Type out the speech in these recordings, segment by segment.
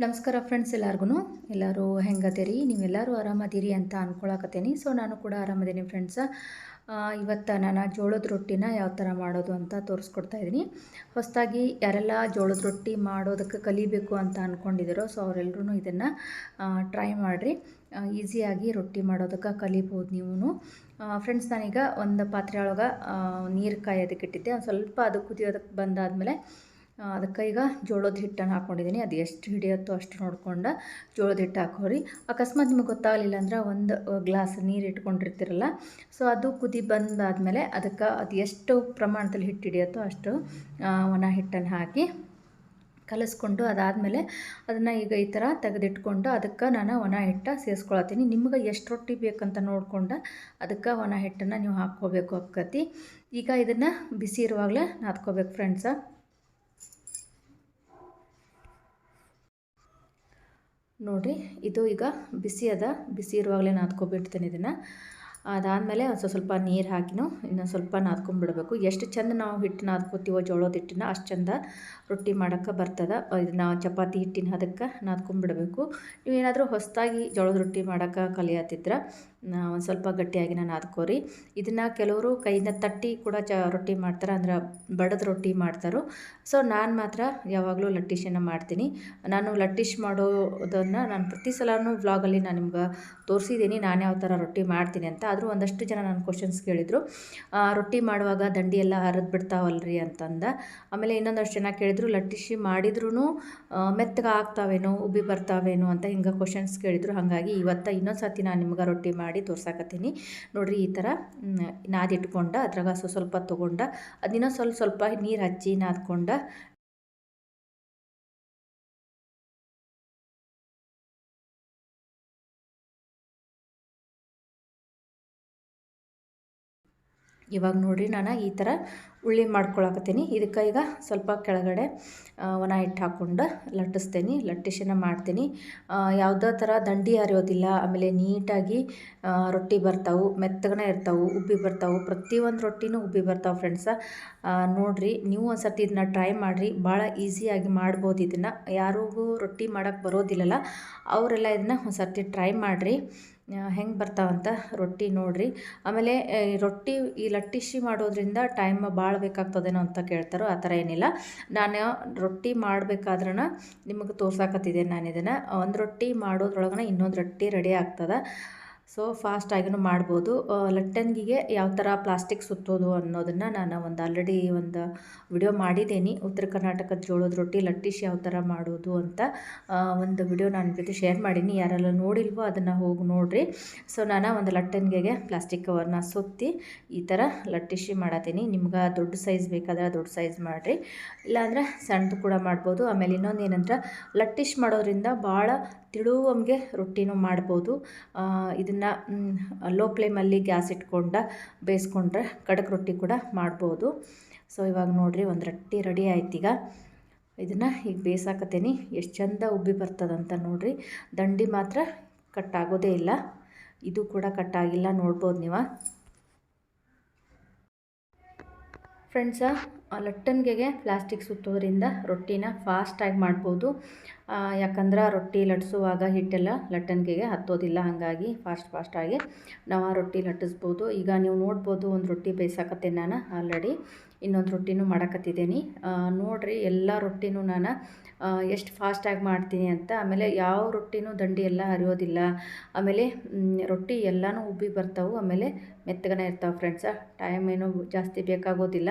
ನಮಸ್ಕಾರ ಫ್ರೆಂಡ್ಸ್, ಎಲ್ಲರೂ ಹೆಂಗದಿರಿ? ನೀವೆಲ್ಲರೂ ಆರಾಮದಿರಿ ಅಂತ ಅಂದ್ಕೊಳಕತ್ತೀನಿ. ಸೊ ನಾನು ಕೂಡ ಆರಾಮದೀನಿ ಫ್ರೆಂಡ್ಸ. ಇವತ್ತು ನಾನು ಜೋಳದ ರೊಟ್ಟಿನ ಯಾವ ಥರ ಮಾಡೋದು ಅಂತ ತೋರಿಸ್ಕೊಡ್ತಾ ಇದ್ದೀನಿ. ಹೊಸದಾಗಿ ಯಾರೆಲ್ಲ ಜೋಳದ ರೊಟ್ಟಿ ಮಾಡೋದಕ್ಕೆ ಕಲಿಬೇಕು ಅಂತ ಅಂದ್ಕೊಂಡಿದ್ದೀರೋ, ಸೊ ಅವರೆಲ್ಲರೂ ಇದನ್ನು ಟ್ರೈ ಮಾಡಿರಿ. ಈಸಿಯಾಗಿ ರೊಟ್ಟಿ ಮಾಡೋದಕ್ಕೆ ಕಲಿಬೋದು ನೀವು. ಫ್ರೆಂಡ್ಸ್, ನಾನೀಗ ಒಂದು ಪಾತ್ರೆ ಒಳಗೆ ನೀರು ಕಾಯೋದಕ್ಕೆ ಇಟ್ಟಿದ್ದೆ. ಒಂದು ಸ್ವಲ್ಪ ಅದು ಕುದಿಯೋದಕ್ಕೆ ಬಂದಾದಮೇಲೆ ಅದಕ್ಕೆ ಈಗ ಜೋಳದ ಹಿಟ್ಟನ್ನು ಹಾಕ್ಕೊಂಡಿದ್ದೀನಿ. ಅದು ಎಷ್ಟು ಹಿಡಿಯುತ್ತೋ ಅಷ್ಟು ನೋಡ್ಕೊಂಡು ಜೋಳದ ಹಿಟ್ಟು ಹಾಕೋರಿ. ಅಕಸ್ಮಾತ್ ನಿಮಗೆ ಗೊತ್ತಾಗಲಿಲ್ಲ ಅಂದ್ರೆ ಒಂದು ಗ್ಲಾಸ್ ನೀರು ಇಟ್ಕೊಂಡಿರ್ತೀರಲ್ಲ, ಸೊ ಅದು ಕುದಿ ಬಂದಾದಮೇಲೆ ಅದಕ್ಕೆ ಅದು ಎಷ್ಟು ಪ್ರಮಾಣದಲ್ಲಿ ಹಿಟ್ಟು ಹಿಡಿಯುತ್ತೋ ಅಷ್ಟು ಒಣ ಹಿಟ್ಟನ್ನು ಹಾಕಿ ಕಲಿಸ್ಕೊಂಡು ಅದಾದಮೇಲೆ ಅದನ್ನು ಈಗ ಈ ಥರ ತೆಗೆದಿಟ್ಕೊಂಡು ಅದಕ್ಕೆ ನಾನು ಒಣ ಹಿಟ್ಟು ಸೇರಿಸ್ಕೊಳತ್ತೀನಿ. ನಿಮ್ಗೆ ಎಷ್ಟು ರೊಟ್ಟಿ ಬೇಕಂತ ನೋಡ್ಕೊಂಡು ಅದಕ್ಕೆ ಒಣ ಹಿಟ್ಟನ್ನು ನೀವು ಹಾಕ್ಕೋಬೇಕು ಆಕ್ಕತಿ. ಈಗ ಇದನ್ನು ಬಿಸಿ ಇರುವಾಗಲೇ ನಾದ್ಕೋಬೇಕು ಫ್ರೆಂಡ್ಸ. ನೋಡಿರಿ, ಇದು ಈಗ ಬಿಸಿ ಬಿಸಿ ಇರುವಾಗಲೇ ನಾದ್ಕೊಬಿಡ್ತೀನಿ ಇದನ್ನು. ಅದಾದಮೇಲೆ ಸ್ವಲ್ಪ ನೀರು ಹಾಕಿನೂ ಇನ್ನೊಂದು ಸ್ವಲ್ಪ ನಾದ್ಕೊಂಡ್ಬಿಡಬೇಕು. ಎಷ್ಟು ಚೆಂದ ನಾವು ಹಿಟ್ಟು ನಾದ್ಕೋತೀವೋ ಜೋಳದ ಹಿಟ್ಟನ್ನ ಅಷ್ಟು ಚೆಂದ ರೊಟ್ಟಿ ಮಾಡೋಕ್ಕೆ ಬರ್ತದೆ. ಇದನ್ನು ಚಪಾತಿ ಹಿಟ್ಟಿನ ಅದಕ್ಕೆ ನಾದ್ಕೊಂಡ್ಬಿಡಬೇಕು. ನೀವೇನಾದರೂ ಹೊಸದಾಗಿ ಜೋಳದ ರೊಟ್ಟಿ ಮಾಡೋಕ್ಕೆ ಕಲಿಯತ್ತಿದ್ರೆ ಒಂದು ಸ್ವಲ್ಪ ಗಟ್ಟಿಯಾಗಿ ನಾದ್ಕೋರಿ. ಇದನ್ನು ಕೆಲವರು ಕೈಯಿಂದ ತಟ್ಟಿ ಕೂಡ ರೊಟ್ಟಿ ಮಾಡ್ತಾರೆ, ಅಂದ್ರೆ ಬಡದ ರೊಟ್ಟಿ ಮಾಡ್ತಾರೋ. ಸೊ ನಾನು ಮಾತ್ರ ಯಾವಾಗಲೂ ಲಟ್ಟಿಶನ್ನು ಮಾಡ್ತೀನಿ. ನಾನು ಲಟ್ಟಿಶ್ ಮಾಡೋದನ್ನು ನಾನು ಪ್ರತಿ ಸಲವೂ ವ್ಲಾಗಲ್ಲಿ ನಾನು ನಿಮ್ಗೆ ತೋರಿಸಿದ್ದೀನಿ ನಾನು ಯಾವ ಥರ ರೊಟ್ಟಿ ಮಾಡ್ತೀನಿ ಅಂತ. ಆದರೂ ಒಂದಷ್ಟು ಜನ ನನ್ನ ಕ್ವಶನ್ಸ್ ಕೇಳಿದರು, ರೊಟ್ಟಿ ಮಾಡುವಾಗ ದಂಡಿ ಎಲ್ಲ ಹರಿದು ಬಿಡ್ತಾವಲ್ರಿ ಅಂತಂದು. ಆಮೇಲೆ ಇನ್ನೊಂದಷ್ಟು ಜನ ಕೇಳಿದರು, ಲಟ್ಟಿಶಿ ಮಾಡಿದ್ರೂ ಮೆತ್ತಗೆ ಆಗ್ತಾವೇನೋ, ಉಬ್ಬಿ ಬರ್ತಾವೇನೋ ಅಂತ ಹಿಂಗೆ ಕ್ವಶನ್ಸ್ ಕೇಳಿದರು. ಹಾಗಾಗಿ ಇವತ್ತು ಇನ್ನೊಂದು ಸರ್ತಿ ನಾನು ನಿಮ್ಗೆ ರೊಟ್ಟಿ ಮಾಡಿ ತೋರ್ಸಾಕತ್ತೀನಿ. ನೋಡಿರಿ, ಈ ಥರ ನಾದಿಟ್ಕೊಂಡು ಅದ್ರಾಗ ಸ್ವಲ್ಪ ತೊಗೊಂಡು ಅದನ್ನ ಸ್ವಲ್ಪ ನೀರು ಹಚ್ಚಿ ನಾದ್ಕೊಂಡು ಇವಾಗ ನೋಡಿರಿ, ನಾನು ಈ ಥರ ಉಳ್ಳಿ ಮಾಡ್ಕೊಳಕತ್ತೀನಿ. ಇದಕ್ಕೆ ಈಗ ಸ್ವಲ್ಪ ಕೆಳಗಡೆ ಒಣ ಹಿಟ್ಟು ಹಾಕ್ಕೊಂಡು ಲಟ್ಟಿಶನ್ನು ಮಾಡ್ತೀನಿ. ಯಾವುದೇ ಥರ ದಂಡಿ ಹರಿಯೋದಿಲ್ಲ. ಆಮೇಲೆ ನೀಟಾಗಿ ರೊಟ್ಟಿ ಬರ್ತಾವೆ, ಮೆತ್ತಗನೇ ಇರ್ತಾವೆ, ಉಬ್ಬಿ ಬರ್ತಾವೆ. ಪ್ರತಿಯೊಂದು ರೊಟ್ಟಿನೂ ಉಬ್ಬಿ ಬರ್ತಾವೆ ಫ್ರೆಂಡ್ಸ. ನೋಡಿರಿ, ನೀವು ಒಂದು ಸರ್ತಿ ಇದನ್ನ ಟ್ರೈ ಮಾಡಿರಿ. ಭಾಳ ಈಸಿಯಾಗಿ ಮಾಡ್ಬೋದು ಇದನ್ನು. ಯಾರಿಗೂ ರೊಟ್ಟಿ ಮಾಡೋಕ್ಕೆ ಬರೋದಿಲ್ಲಲ್ಲ, ಅವರೆಲ್ಲ ಇದನ್ನು ಒಂದು ಸರ್ತಿ ಟ್ರೈ ಮಾಡಿರಿ. ಹೆಂಗೆ ಬರ್ತಾವಂತ ರೊಟ್ಟಿ ನೋಡಿರಿ. ಆಮೇಲೆ ಈ ಲಟ್ಟಿಶಿ ಮಾಡೋದ್ರಿಂದ ಟೈಮ್ ಭಾಳ ಬೇಕಾಗ್ತದೇನೋ ಅಂತ ಕೇಳ್ತಾರೋ. ಆ ಥರ ಏನಿಲ್ಲ. ನಾನು ರೊಟ್ಟಿ ಮಾಡಬೇಕಾದ್ರೆ ನಿಮಗೆ ತೋರ್ಸಾಕತ್ತಿದ್ದೇನೆ. ನಾನು ಇದನ್ನು ಒಂದು ರೊಟ್ಟಿ ಮಾಡೋದ್ರೊಳಗೆ ಇನ್ನೊಂದು ರೊಟ್ಟಿ ರೆಡಿ ಆಗ್ತದೆ. ಸೊ ಫಾಸ್ಟಾಗಿನೂ ಮಾಡ್ಬೋದು. ಲಟ್ಟಣಿಗೆ ಯಾವ ಥರ ಪ್ಲಾಸ್ಟಿಕ್ ಸುತ್ತೋದು ಅನ್ನೋದನ್ನು ನಾನು ಆಲ್ರೆಡಿ ಒಂದು ವಿಡಿಯೋ ಮಾಡಿದ್ದೀನಿ. ಉತ್ತರ ಕರ್ನಾಟಕದ ಜೋಳದ ರೊಟ್ಟಿ ಲಟ್ಟಿಶ್ ಯಾವ ಥರ ಮಾಡೋದು ಅಂತ ಒಂದು ವಿಡಿಯೋ ನಾನು ಜೊತೆ ಶೇರ್ ಮಾಡೀನಿ. ಯಾರೆಲ್ಲ ನೋಡಿಲ್ವೋ ಅದನ್ನು ಹೋಗಿ ನೋಡಿರಿ. ಸೊ ನಾನು ಒಂದು ಲಟ್ಟಣಿಗೆಗೆ ಪ್ಲಾಸ್ಟಿಕ್ ಕವರ್ನ ಸುತ್ತಿ ಈ ಥರ ಲಟ್ಟಿಶಿ ಮಾಡತ್ತೀನಿ. ನಿಮ್ಗೆ ದೊಡ್ಡ ಸೈಜ್ ಬೇಕಾದ್ರೆ ದೊಡ್ಡ ಸೈಜ್ ಮಾಡಿರಿ, ಇಲ್ಲಾಂದರೆ ಸಣ್ಣದು ಕೂಡ ಮಾಡ್ಬೋದು. ಆಮೇಲೆ ಇನ್ನೊಂದು ಏನಂದ್ರೆ, ಲಟ್ಟಿಶ್ ಮಾಡೋದ್ರಿಂದ ಭಾಳ ತಿಳುವಂಗೆ ರೊಟ್ಟಿನೂ ಮಾಡ್ಬೋದು. ಇದನ್ನು ಲೋ ಫ್ಲೇಮಲ್ಲಿ ಗ್ಯಾಸ್ ಇಟ್ಕೊಂಡು ಬೇಯಿಸ್ಕೊಂಡ್ರೆ ಕಡಕ್ ರೊಟ್ಟಿ ಕೂಡ ಮಾಡ್ಬೋದು. ಸೊ ಇವಾಗ ನೋಡಿರಿ, ಒಂದು ರೊಟ್ಟಿ ರೆಡಿ ಆಯ್ತು. ಈಗ ಇದನ್ನು ಈಗ ಬೇಯಿಸಾಕತ್ತೀನಿ. ಎಷ್ಟು ಚಂದ ಉಬ್ಬಿ ಬರ್ತದಂತ ನೋಡಿರಿ. ದಂಡಿ ಮಾತ್ರ ಕಟ್ಟಾಗೋದೇ ಇಲ್ಲ, ಇದು ಕೂಡ ಕಟ್ಟಾಗಿಲ್ಲ, ನೋಡ್ಬೋದು ನೀವು ಫ್ರೆಂಡ್ಸ. ಲಟ್ಟಣಿಗೆಗೆ ಪ್ಲಾಸ್ಟಿಕ್ ಸುತ್ತೋದ್ರಿಂದ ರೊಟ್ಟಿನ ಫಾಸ್ಟಾಗಿ ಮಾಡ್ಬೋದು. ಯಾಕಂದ್ರೆ ರೊಟ್ಟಿ ಲಟ್ಟಿಸುವಾಗ ಹಿಟ್ಟೆಲ್ಲ ಲಟ್ಟಣಿಗೆಗೆ ಹತ್ತೋದಿಲ್ಲ. ಹಾಗಾಗಿ ಫಾಸ್ಟಾಗಿ ನಾವು ರೊಟ್ಟಿ ಲಟ್ಟಿಸ್ಬೋದು. ಈಗ ನೀವು ನೋಡ್ಬೋದು, ಒಂದು ರೊಟ್ಟಿ ಬೇಯಿಸಾಕತ್ತೇನೆ ನಾನು ಆಲ್ರೆಡಿ. ಇನ್ನೊಂದು ರೊಟ್ಟಿನೂ ಮಾಡಕತ್ತಿದ್ದೀನಿ. ನೋಡಿರಿ, ಎಲ್ಲ ರೊಟ್ಟಿನೂ ನಾನು ಎಷ್ಟು ಫಾಸ್ಟಾಗಿ ಮಾಡ್ತೀನಿ ಅಂತ. ಆಮೇಲೆ ಯಾವ ರೊಟ್ಟಿನೂ ದಂಡಿ ಎಲ್ಲ ಹರಿಯೋದಿಲ್ಲ. ಆಮೇಲೆ ರೊಟ್ಟಿ ಎಲ್ಲನೂ ಉಬ್ಬಿ ಬರ್ತಾವೆ, ಆಮೇಲೆ ಮೆತ್ತಗನೇ ಇರ್ತಾವೆ ಫ್ರೆಂಡ್ಸ. ಟೈಮ್ ಏನೂ ಜಾಸ್ತಿ ಬೇಕಾಗೋದಿಲ್ಲ.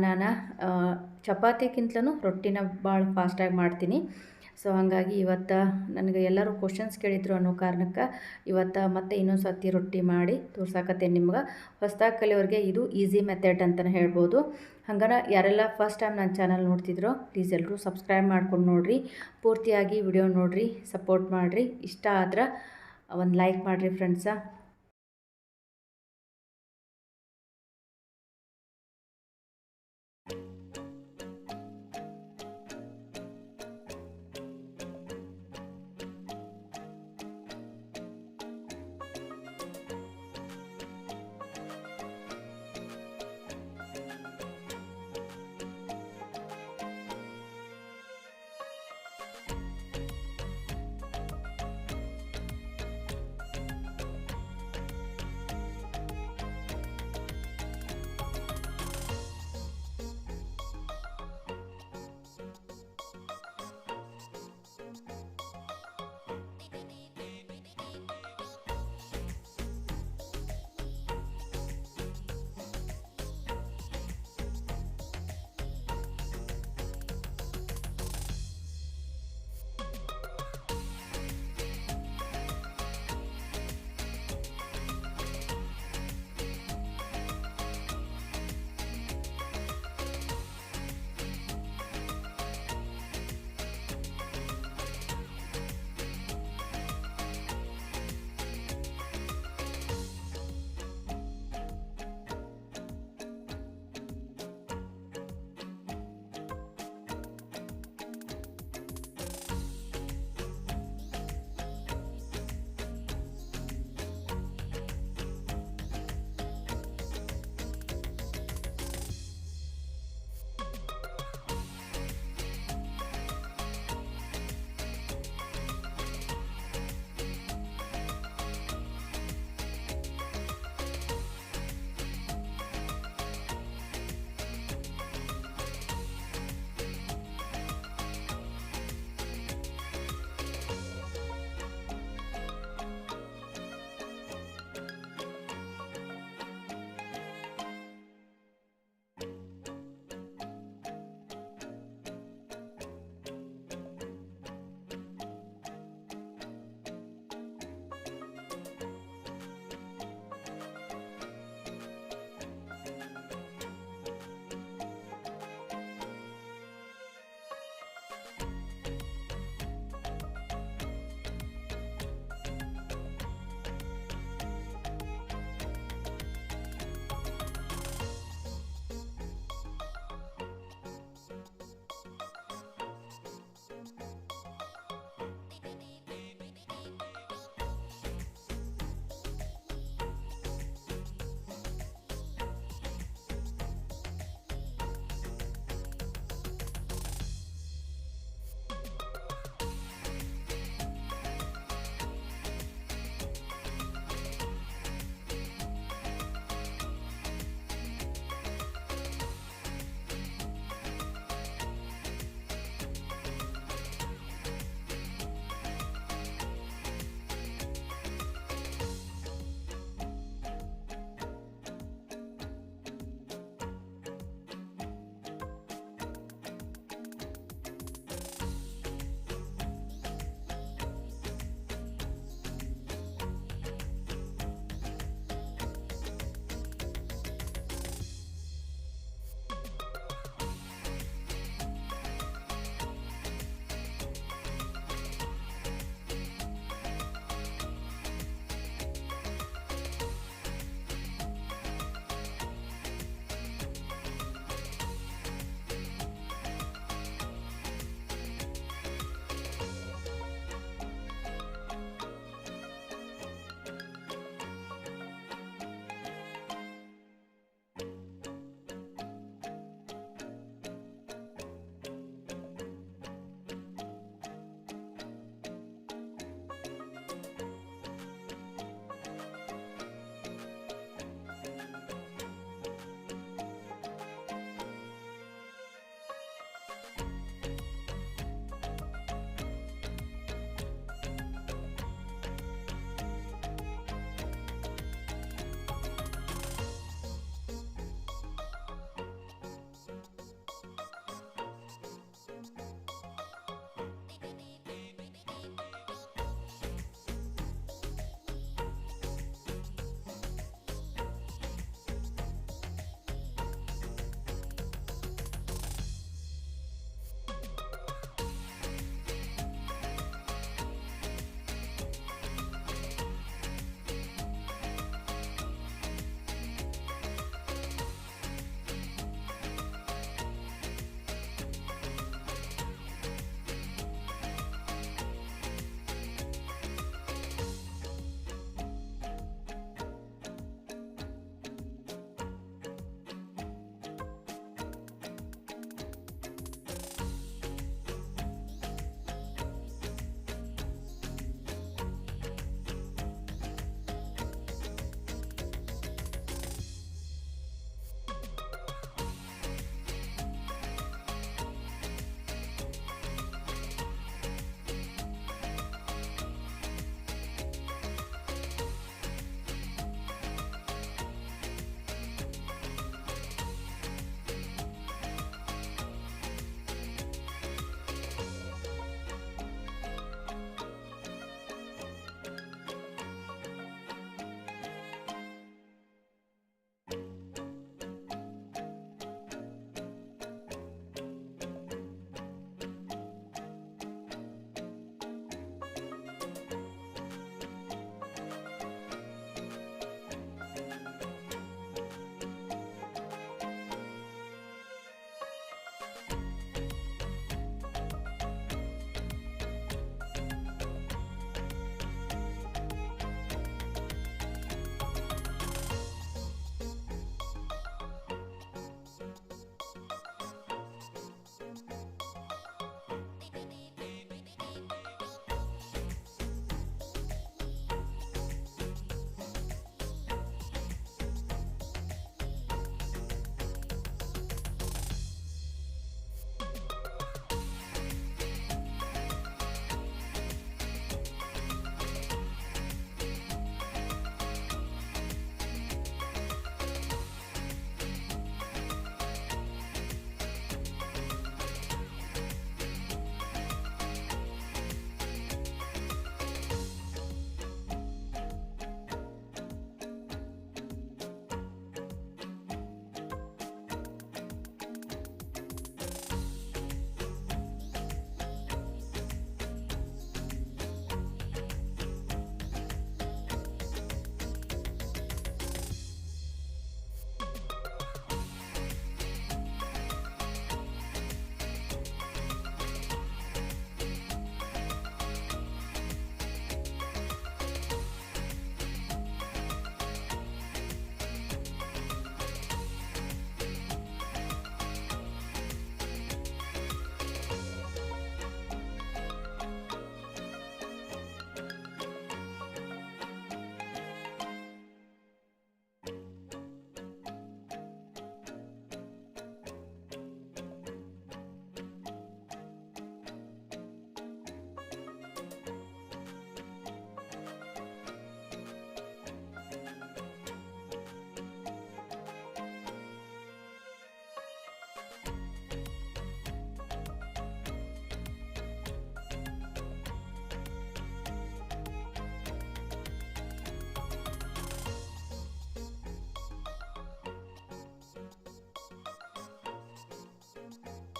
ನಾನು ಚಪಾತಿಗಿಂತಲೂ ರೊಟ್ಟಿನ ಭಾಳ ಫಾಸ್ಟಾಗಿ ಮಾಡ್ತೀನಿ. ಸೊ ಹಾಗಾಗಿ ಇವತ್ತು ನನಗೆ ಎಲ್ಲರೂ ಕ್ವಶನ್ಸ್ ಕೇಳಿದ್ರು ಅನ್ನೋ ಕಾರಣಕ್ಕೆ ಇವತ್ತು ಮತ್ತೆ ಇನ್ನೊಂದು ಸರ್ತಿ ರೊಟ್ಟಿ ಮಾಡಿ ತೋರ್ಸಾಕತ್ತೇನೆ ನಿಮ್ಗೆ. ಹೊಸದಾಗಿ ಕಲಿಯೋರಿಗೆ ಇದು ಈಸಿ ಮೆಥಡ್ ಅಂತಲೇ ಹೇಳ್ಬೋದು. ಹಂಗಾರೆ ಯಾರೆಲ್ಲ ಫಸ್ಟ್ ಟೈಮ್ ನನ್ನ ಚಾನಲ್ ನೋಡ್ತಿದ್ರೋ ಪ್ಲೀಸ್ ಎಲ್ಲರೂ ಸಬ್ಸ್ಕ್ರೈಬ್ ಮಾಡ್ಕೊಂಡು ನೋಡಿರಿ. ಪೂರ್ತಿಯಾಗಿ ವಿಡಿಯೋ ನೋಡಿರಿ, ಸಪೋರ್ಟ್ ಮಾಡಿರಿ. ಇಷ್ಟ ಆದ್ರೆ ಒಂದು ಲೈಕ್ ಮಾಡಿರಿ ಫ್ರೆಂಡ್ಸ.